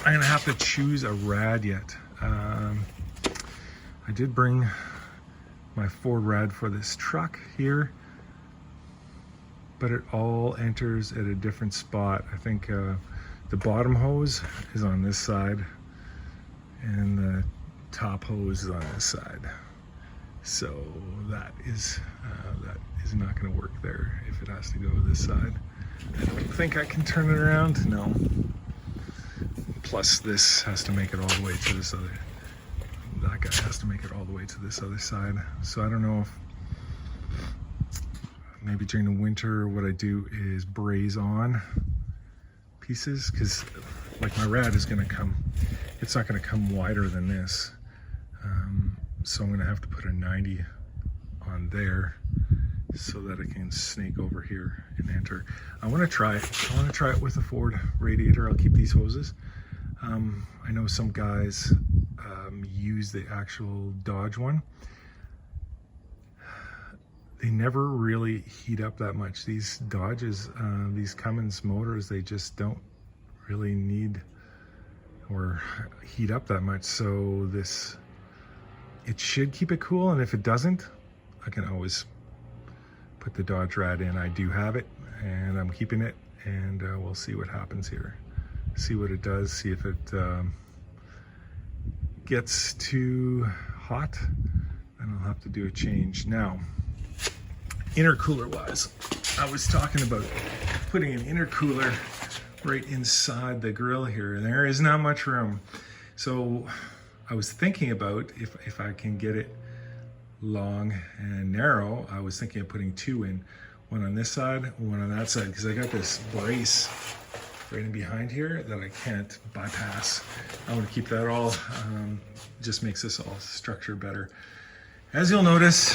gonna have to choose a rad yet. I did bring my Ford rad for this truck here, but it all enters at a different spot. I think the bottom hose is on this side and the top hose is on this side. So that is not going to work there if it has to go this side. I don't think I can turn it around. No. Plus this has to make it all the way to this other. That guy has to make it all the way to this other side. So I don't know if maybe during the winter what I do is braze on pieces, because like my rad is going to come. It's not going to come wider than this. So I'm going to have to put a 90 on there so that it can snake over here and enter. I want to try it. I want to try it with a Ford radiator. I'll keep these hoses. I know some guys use the actual Dodge one. they never really heat up that much. These Dodges, these Cummins motors, they just don't really need or heat up that much. So this, it should keep it cool. And if it doesn't, I can always put the Dodge Rat in. I do have it and I'm keeping it, and we'll see what happens here. See what it does, see if it gets too hot, and I'll have to do a change. Now, intercooler wise, I was talking about putting an intercooler right inside the grill here, and there is not much room. So I was thinking about if I can get it long and narrow, I was thinking of putting two in, one on this side, one on that side, because I got this brace right in behind here that I can't bypass. I want to keep that all, just makes this all structure better. As you'll notice,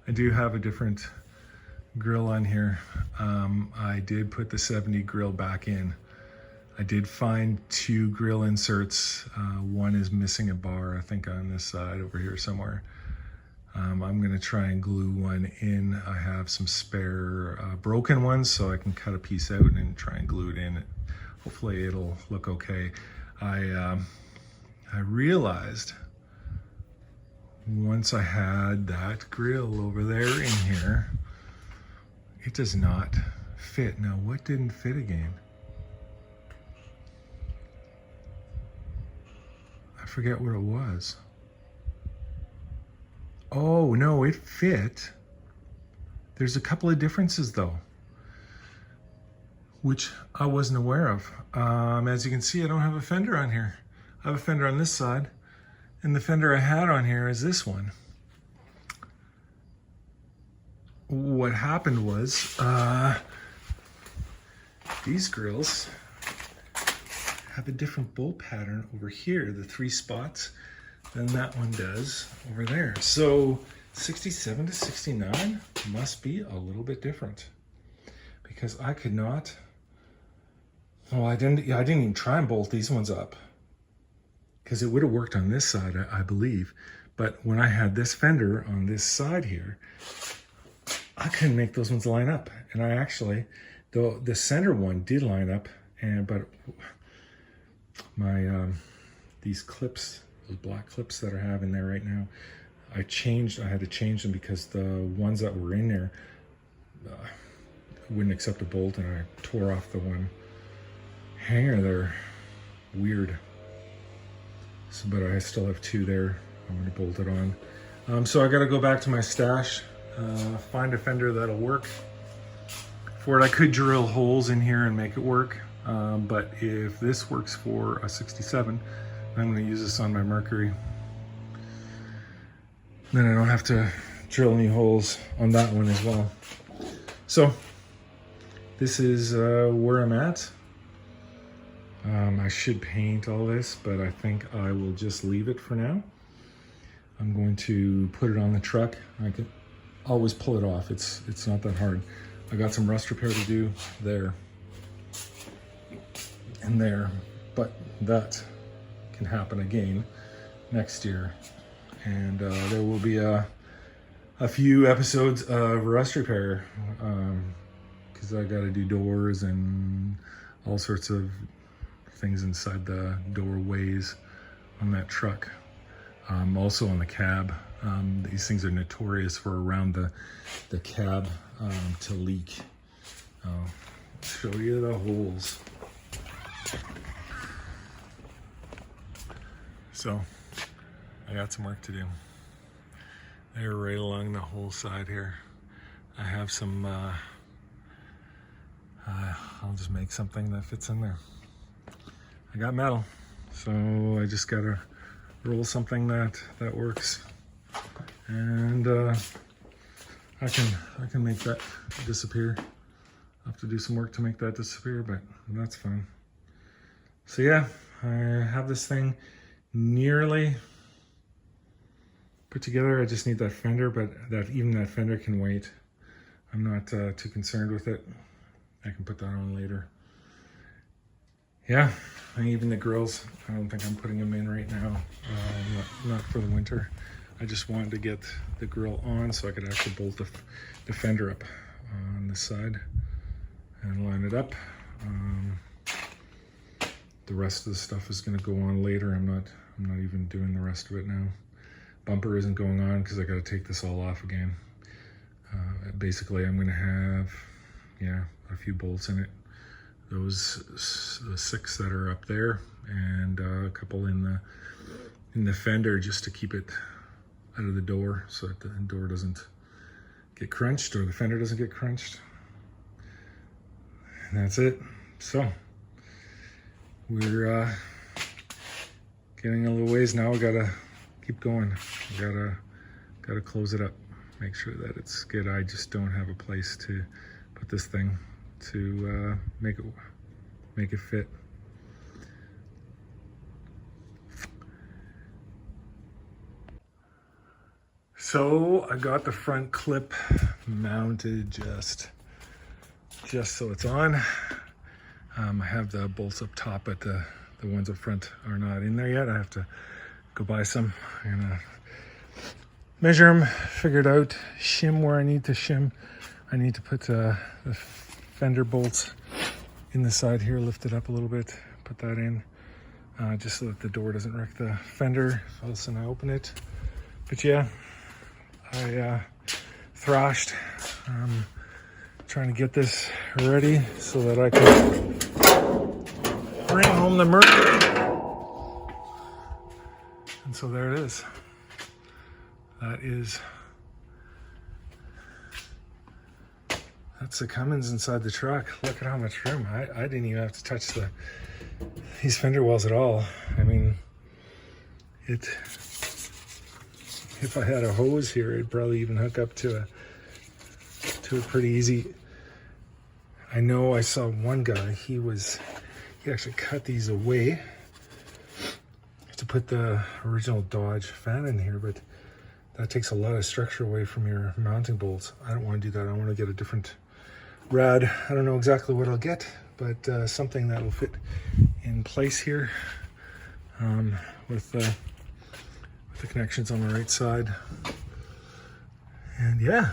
I do have a different grill on here. I did put the 70 grill back in. I did find two grill inserts. One is missing a bar, I think on this side over here somewhere. I'm gonna try and glue one in. I have some spare broken ones, so I can cut a piece out and try and glue it in. Hopefully it'll look okay. I realized once I had that grill over there in here, it does not fit. Now, what didn't fit again? I forget what it was. Oh, no, it fit. There's a couple of differences though, which I wasn't aware of. As you can see, I don't have a fender on here. I have a fender on this side, and the fender I had on here is this one. What happened was, these grills have a different bolt pattern over here, the 3 spots, than that one does over there. So 67 to 69 must be a little bit different, because I could not, well, I didn't even try and bolt these ones up, because it would have worked on this side, I believe. But when I had this fender on this side here, I couldn't make those ones line up. And I actually, though the center one did line up, but my, these clips, those black clips that I have in there right now, I had to change them because the ones that were in there wouldn't accept a bolt, and I tore off the one hanger there. Weird. So, but I still have 2 there. I'm gonna bolt it on. So I gotta go back to my stash, find a fender that'll work for it. I could drill holes in here and make it work, but if this works for a 67, I'm gonna use this on my Mercury. Then I don't have to drill any holes on that one as well. So this is where I'm at. I should paint all this, but I think I will just leave it for now. I'm going to put it on the truck. I can always pull it off. It's not that hard. I got some rust repair to do there and there, but that can happen again next year. And there will be a few episodes of rust repair, because I got to do doors and all sorts of things inside the doorways on that truck. Also on the cab. These things are notorious for around the cab to leak. I'll show you the holes. So I got some work to do. They're right along the whole side here. I have some, I'll just make something that fits in there. I got metal, so I just gotta roll something that works. And I can make that disappear. I have to do some work to make that disappear, but that's fine. So yeah, I have this thing nearly put together. I just need that fender, but even that fender can wait. I'm not too concerned with it. I can put that on later. Yeah, and even the grills, I don't think I'm putting them in right now. Not for the winter. I just wanted to get the grill on so I could actually bolt the fender up on this side and line it up. The rest of the stuff is going to go on later. I'm not even doing the rest of it now. Bumper isn't going on because I got to take this all off again. Basically, I'm going to have, yeah, a few bolts in it. Those the 6 that are up there, and a couple in the fender just to keep it out of the door so that the door doesn't get crunched or the fender doesn't get crunched. And that's it. So we're getting a little ways now. We gotta keep going. We gotta close it up. Make sure that it's good. I just don't have a place to put this thing to make it fit. So I got the front clip mounted just so it's on. I have the bolts up top, but the ones up front are not in there yet. I have to go buy some. I'm gonna measure them, figure it out, shim where I need to shim. I need to put the fender bolts in the side here, lift it up a little bit, put that in, just so that the door doesn't wreck the fender all of a sudden I open it. But yeah, I thrashed, trying to get this ready so that I can bring home the Mercury. And so there it is. That's the Cummins inside the truck. Look at how much room. I didn't even have to touch these fender wells at all. I mean, if I had a hose here, it'd probably even hook up to it pretty easy. I know I saw one guy, he actually cut these away to put the original Dodge fan in here, but that takes a lot of structure away from your mounting bolts. I don't want to do that. I want to get a different rad. I don't know exactly what I'll get, but something that will fit in place here with the connections on the right side. And yeah,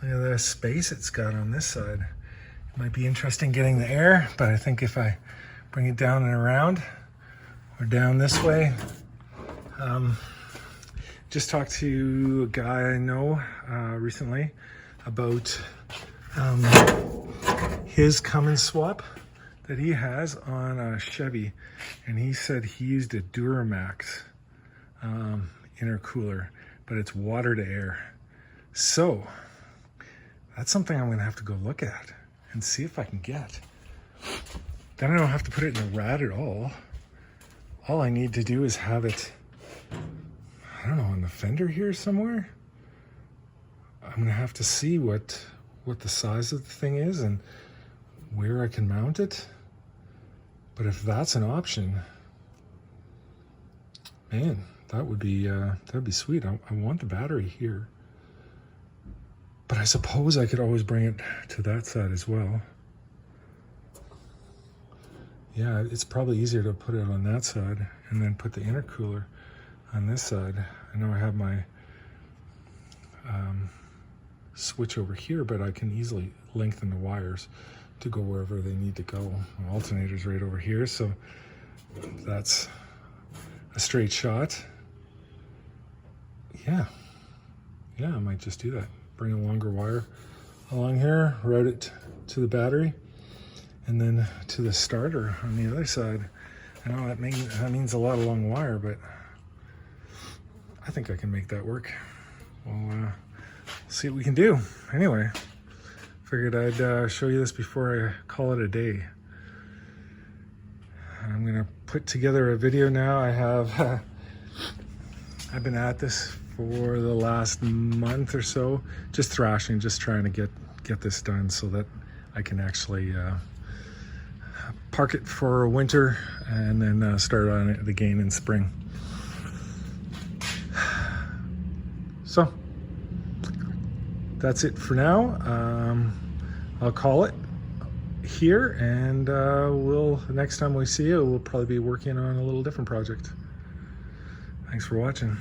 look at the space it's got on this side. It might be interesting getting the air, but I think if I bring it down and around or down this way, just talked to a guy I know recently about his Cummins swap that he has on a Chevy, and he said he used a Duramax intercooler, but it's water to air. So that's something I'm gonna have to go look at and see if I can get. Then I don't have to put it in the rad at all. All I need to do is have it, I don't know, on the fender here somewhere. I'm gonna have to see what the size of the thing is and where I can mount it. But if that's an option, man, that'd be sweet. I want the battery here, but I suppose I could always bring it to that side as well. Yeah, it's probably easier to put it on that side and then put the intercooler on this side. I know I have my switch over here, but I can easily lengthen the wires to go wherever they need to go. My alternator's right over here, so that's a straight shot. Yeah, I might just do that. Bring a longer wire along here, route it to the battery, and then to the starter on the other side. I know that means a lot of long wire, but I think I can make that work. We'll see what we can do. Anyway, figured I'd show you this before I call it a day. I'm gonna put together a video now. I've been at this for the last month or so, just thrashing, just trying to get this done so that I can actually park it for winter and then start on it again in spring. So that's it for now. I'll call it here, and next time we see you, we'll probably be working on a little different project. Thanks for watching.